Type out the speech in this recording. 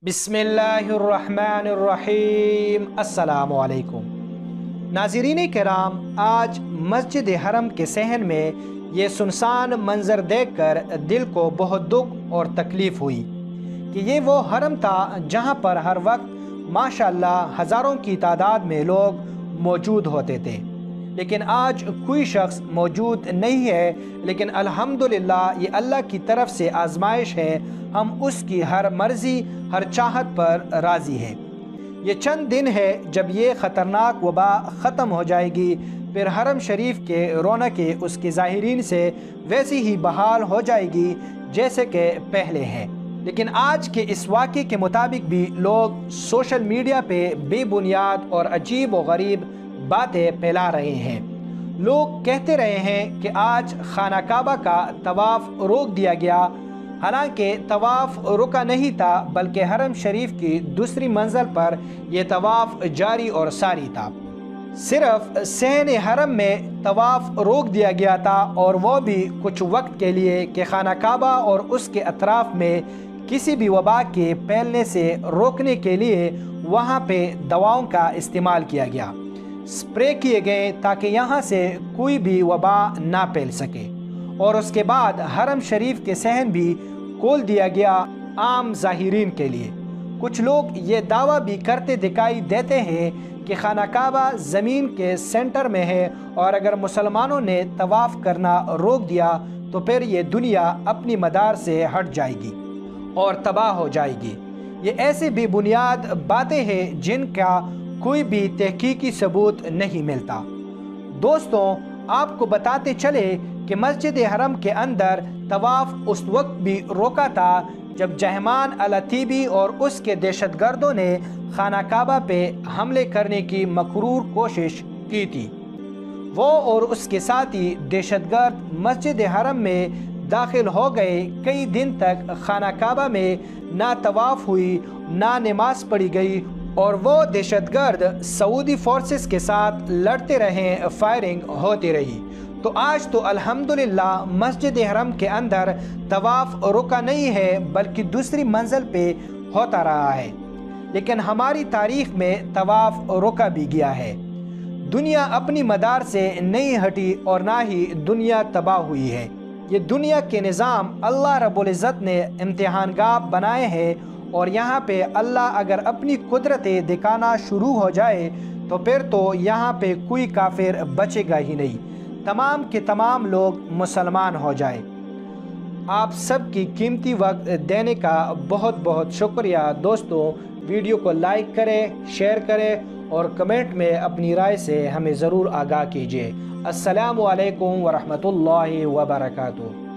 बिस्मिल्लाहिर्रहमानिर्रहीम। अस्सलामु अलैकुम नाज़रीन किराम, आज मस्जिद हरम के सहन में ये सुनसान मंज़र देखकर दिल को बहुत दुख और तकलीफ़ हुई कि ये वो हरम था जहाँ पर हर वक्त माशाअल्लाह हज़ारों की तादाद में लोग मौजूद होते थे, लेकिन आज कोई शख्स मौजूद नहीं है। लेकिन अल्हम्दुलिल्लाह ये अल्लाह की तरफ से आजमाइश है, हम उसकी हर मर्ज़ी हर चाहत पर राज़ी है। ये चंद दिन है जब ये ख़तरनाक वबा ख़त्म हो जाएगी, फिर हरम शरीफ के रौनकें उसके ज़ाहिरीन से वैसी ही बहाल हो जाएगी जैसे कि पहले है। लेकिन आज के इस वाक़े के मुताबिक भी लोग सोशल मीडिया पे बेबुनियाद और अजीब व गरीब बातें फैला रहे हैं। लोग कहते रहे हैं कि आज खाना काबा का तवाफ़ रोक दिया गया, हालांकि तवाफ़ रुका नहीं था, बल्कि हरम शरीफ की दूसरी मंजिल पर यह तवाफ़ जारी और सारी था। सिर्फ सहन हरम में तवाफ़ रोक दिया गया था, और वो भी कुछ वक्त के लिए कि खाना काबा और उसके अतराफ़ में किसी भी वबा के फैलने से रोकने के लिए वहाँ पे दवाओं का इस्तेमाल किया गया, स्प्रे किए गए ताकि यहाँ से कोई भी वबा ना फैल सके। और उसके बाद हरम शरीफ के सहन भी खोल दिया गया आम ज़ाहिरीन के लिए। कुछ लोग ये दावा भी करते दिखाई देते हैं कि खाना काबा ज़मीन के सेंटर में है, और अगर मुसलमानों ने तवाफ़ करना रोक दिया तो फिर ये दुनिया अपनी मदार से हट जाएगी और तबाह हो जाएगी। ये ऐसे बेबुनियाद बातें हैं जिनका कोई भी तहकीकी सबूत नहीं मिलता। दोस्तों, आपको बताते चले कि मस्जिद हरम के अंदर तवाफ़ उस वक्त भी रोका था जब जहमान अल-अतीबी और उसके दहशतगर्दों ने खाना काबा पे हमले करने की मकरूर कोशिश की थी। वो और उसके साथी दहशतगर्द मस्जिद हरम में दाखिल हो गए। कई दिन तक खाना काबा में ना तवाफ़ हुई ना नमाज पढ़ी गई, और वो दहशतगर्द सऊदी फोर्सेस के साथ लड़ते रहे, फायरिंग होती रही। तो आज तो अल्हम्दुलिल्लाह मस्जिद हरम के अंदर तवाफ़ रुका नहीं है, बल्कि दूसरी मंजिल पे होता रहा है। लेकिन हमारी तारीख़ में तवाफ़ रुका भी गया है। दुनिया अपनी मदार से नहीं हटी और ना ही दुनिया तबाह हुई है। ये दुनिया के निज़ाम अल्लाह रब्बुल इज़्ज़त ने इम्तिहानगाह बनाए हैं, और यहाँ पे अल्लाह अगर अपनी कुदरतें दिखाना शुरू हो जाए तो फिर तो यहाँ पे कोई काफिर बचेगा ही नहीं, तमाम के तमाम लोग मुसलमान हो जाए। आप सब की कीमती वक्त देने का बहुत बहुत शुक्रिया। दोस्तों, वीडियो को लाइक करें, शेयर करें और कमेंट में अपनी राय से हमें ज़रूर आगाह कीजिए। अस्सलामु अलैकुम वरहमतुल्लाहि वबरकातुहू।